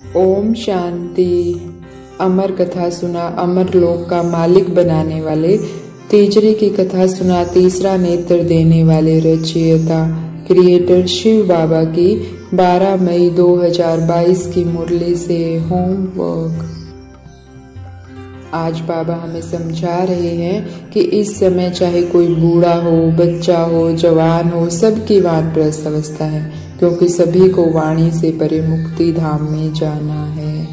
ओम शांति। अमर कथा सुना अमर लोक का मालिक बनाने वाले, तीजरी की कथा सुना तीसरा नेत्र देने वाले रचयिता क्रिएटर शिव बाबा की 12 मई 2022 की मुरली से होमवर्क। आज बाबा हमें समझा रहे हैं कि इस समय चाहे कोई बूढ़ा हो, बच्चा हो, जवान हो, सबकी वानप्रस्थ अवस्था है, क्योंकि सभी को वाणी से परे मुक्ति धाम में जाना है।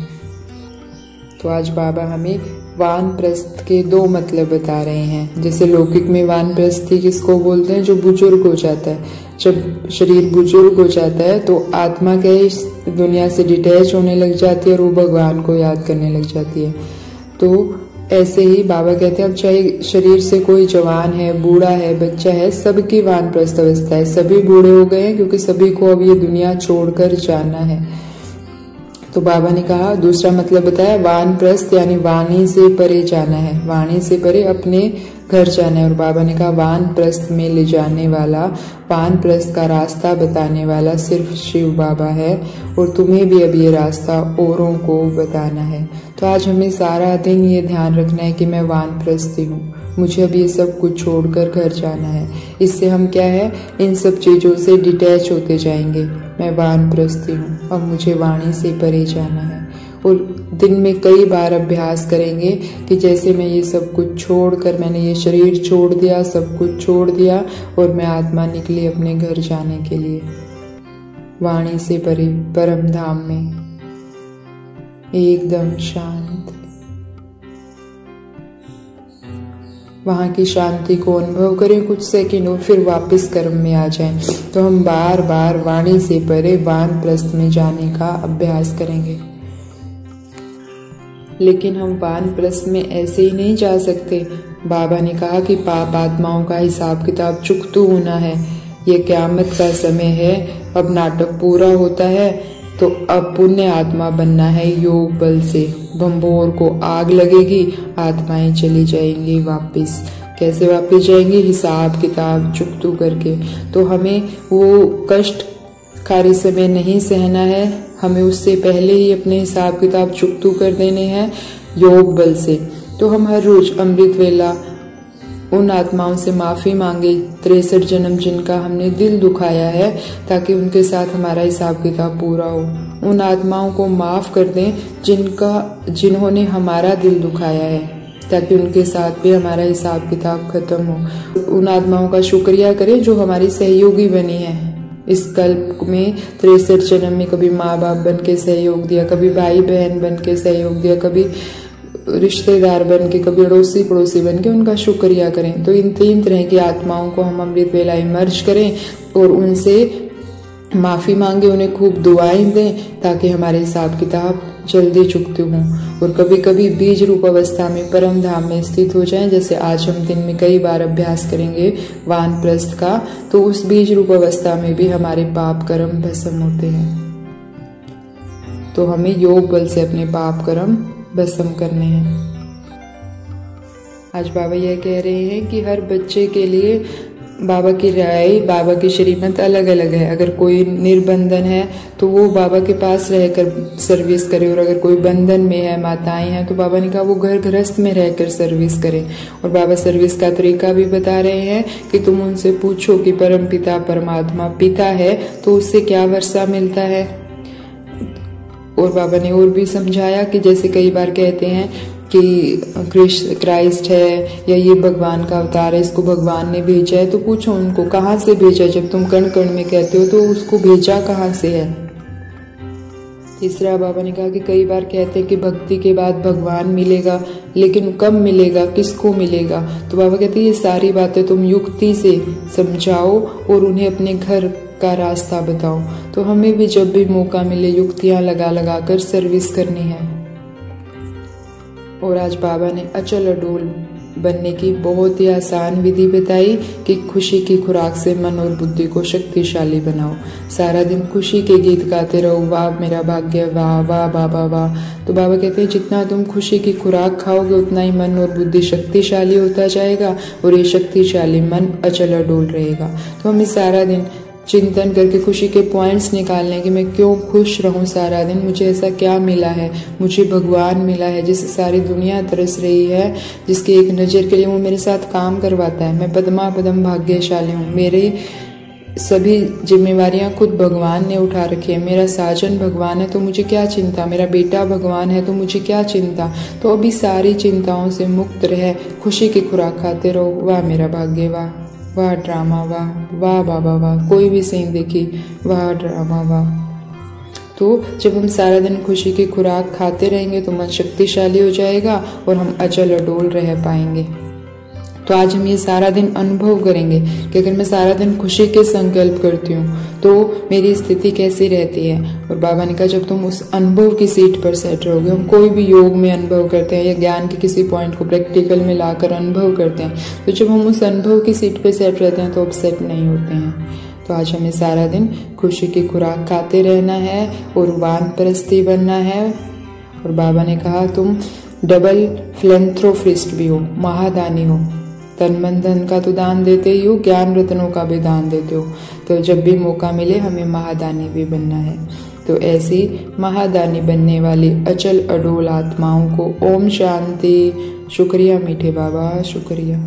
तो आज बाबा हमें वानप्रस्थ के 2 मतलब बता रहे हैं। जैसे लौकिक में वानप्रस्थी किसको बोलते हैं? जो बुजुर्ग हो जाता है। जब शरीर बुजुर्ग हो जाता है तो आत्मा क्या है, इस दुनिया से डिटैच होने लग जाती है और वो भगवान को याद करने लग जाती है। तो ऐसे ही बाबा कहते हैं अब चाहे शरीर से कोई जवान है, बूढ़ा है, बच्चा है, सबकी वानप्रस्थ अवस्था है। सभी बूढ़े हो गए हैं क्योंकि सभी को अब ये दुनिया छोड़कर जाना है। तो बाबा ने कहा दूसरा मतलब बताया, वानप्रस्थ यानी वाणी से परे जाना है, वाणी से परे अपने घर जाना है। और बाबा ने कहा वानप्रस्थ में ले जाने वाला, वानप्रस्थ का रास्ता बताने वाला सिर्फ शिव बाबा है, और तुम्हें भी अब ये रास्ता औरों को बताना है। तो आज हमें सारा दिन ये ध्यान रखना है कि मैं वानप्रस्थी हूँ, मुझे अब ये सब कुछ छोड़कर घर जाना है। इससे हम क्या है, इन सब चीज़ों से डिटैच होते जाएंगे। मैं वानप्रस्थी हूँ, अब मुझे वाणी से परे जाना है। और दिन में कई बार अभ्यास करेंगे कि जैसे मैं ये सब कुछ छोड़कर, मैंने ये शरीर छोड़ दिया, सब कुछ छोड़ दिया, और मैं आत्मा निकली अपने घर जाने के लिए, वाणी से परे परम धाम में, एकदम शांत। वहाँ की शांति को अनुभव करें कुछ सेकंड और फिर वापस कर्म में आ जाएं। तो हम बार बार वाणी से परे वानप्रस्थ में जाने का अभ्यास करेंगे। लेकिन हम वानप्रस्थ में ऐसे ही नहीं जा सकते। बाबा ने कहा कि पाप आत्माओं का हिसाब किताब चुकतू होना है। ये क़यामत का समय है, अब नाटक पूरा होता है, तो अब पुण्य आत्मा बनना है योग बल से। भंभोर को आग लगेगी, आत्माएं चली जाएंगी वापस। कैसे वापस जाएंगी? हिसाब किताब चुकतू करके। तो हमें वो कष्टकारी समय नहीं सहना है, हमें उससे पहले ही अपने हिसाब किताब चुकतू कर देने हैं योग बल से। तो हम हर रोज अमृत वेला उन आत्माओं से माफी मांगे 63 जन्म जिनका हमने दिल दुखाया है, ताकि उनके साथ हमारा हिसाब किताब पूरा हो। उन आत्माओं को माफ कर दें जिन्होंने हमारा दिल दुखाया है, ताकि उनके साथ भी हमारा हिसाब किताब खत्म हो। उन आत्माओं का शुक्रिया करें जो हमारी सहयोगी बनी है इस कल्प में। 63 जन्म में कभी माँ बाप बन के सहयोग दिया, कभी भाई बहन बन के सहयोग दिया, कभी रिश्तेदार बन के, कभी अड़ोसी पड़ोसी बन के, उनका शुक्रिया करें। तो इन 3 तरह की आत्माओं को हम अमृत वेला इमर्ज करें और उनसे माफी मांगे, उन्हें खूब दुआएं दें, ताकि हमारे हिसाब किताब जल्दी चुकते हों और कभी कभी बीज रूप अवस्था में परम धाम में स्थित हो जाएं। जैसे आज हम दिन में कई बार अभ्यास करेंगे वानप्रस्थ का, तो उस बीज रूप अवस्था में भी हमारे पाप कर्म भस्म होते हैं। तो हमें योग बल से अपने पाप कर्म भस्म करने हैं। आज बाबा यह कह रहे हैं कि हर बच्चे के लिए बाबा की राय, बाबा की श्रीमत अलग अलग है। अगर कोई निर्बंधन है तो वो बाबा के पास रहकर सर्विस करे, और अगर कोई बंधन में है, माताएं हैं, तो बाबा ने कहा वो घर गृहस्थ में रहकर सर्विस करें। और बाबा सर्विस का तरीका भी बता रहे हैं कि तुम उनसे पूछो कि परम पिता परमात्मा पिता है तो उससे क्या वर्षा मिलता है। और बाबा ने और भी समझाया कि जैसे कई बार कहते हैं कि क्राइस्ट है या ये भगवान का अवतार है, इसको भगवान ने भेजा है, तो पूछो उनको कहाँ से भेजा। जब तुम कण कण में कहते हो तो उसको भेजा कहाँ से है। तीसरा बाबा ने कहा कि कई बार कहते हैं कि भक्ति के बाद भगवान मिलेगा, लेकिन कब मिलेगा, किसको मिलेगा। तो बाबा कहते हैं ये सारी बातें तुम युक्ति से समझाओ और उन्हें अपने घर का रास्ता बताओ। तो हमें भी जब भी मौका मिले युक्तियां लगा लगा कर सर्विस करनी है। और आज बाबा ने अचल अडोल बनने की बहुत ही आसान विधि बताई कि खुशी की खुराक से मन और बुद्धि को शक्तिशाली बनाओ। सारा दिन खुशी के गीत गाते रहो, वाह मेरा भाग्य, वाह वाह बाबा वाह। तो बाबा कहते हैं जितना तुम खुशी की खुराक खाओगे उतना ही मन और बुद्धि शक्तिशाली होता जाएगा, और ये शक्तिशाली मन अचल अडोल रहेगा। तो हमें सारा दिन चिंतन करके खुशी के पॉइंट्स निकालने कि मैं क्यों खुश रहूं सारा दिन, मुझे ऐसा क्या मिला है, मुझे भगवान मिला है जिससे सारी दुनिया तरस रही है, जिसकी एक नज़र के लिए वो मेरे साथ काम करवाता है। मैं पद्मा पदम भाग्यशाली हूँ, मेरी सभी जिम्मेवारियां खुद भगवान ने उठा रखी है। मेरा साजन भगवान है तो मुझे क्या चिंता, मेरा बेटा भगवान है तो मुझे क्या चिंता। तो अभी सारी चिंताओं से मुक्त रहे, खुशी की खुराक खाते रहो। वाह मेरा भाग्य, वाह वाह ड्रामा, वाह वाह बाबा वाह, कोई भी सीन देखी, वाह ड्रामा वाह। तो जब हम सारा दिन खुशी की खुराक खाते रहेंगे तो मन शक्तिशाली हो जाएगा और हम अचल अडोल रह पाएंगे। तो आज हम ये सारा दिन अनुभव करेंगे कि अगर मैं सारा दिन खुशी के संकल्प करती हूँ तो मेरी स्थिति कैसी रहती है। और बाबा ने कहा जब तुम उस अनुभव की सीट पर सेट रहोगे, हम कोई भी योग में अनुभव करते हैं या ज्ञान के किसी पॉइंट को प्रैक्टिकल में लाकर अनुभव करते हैं, तो जब हम उस अनुभव की सीट पर सेट रहते हैं तो अपसेट नहीं होते हैं। तो आज हमें सारा दिन खुशी की खुराक खाते रहना है और वानप्रस्थी बनना है। और बाबा ने कहा तुम डबल फिलैंथ्रोपिस्ट भी हो, महादानी हो, तन मन धन का तो दान देते ही हो, ज्ञान रत्नों का भी दान देते हो। तो जब भी मौका मिले हमें महादानी भी बनना है। तो ऐसी महादानी बनने वाली अचल अडोल आत्माओं को ओम शांति। शुक्रिया मीठे बाबा, शुक्रिया।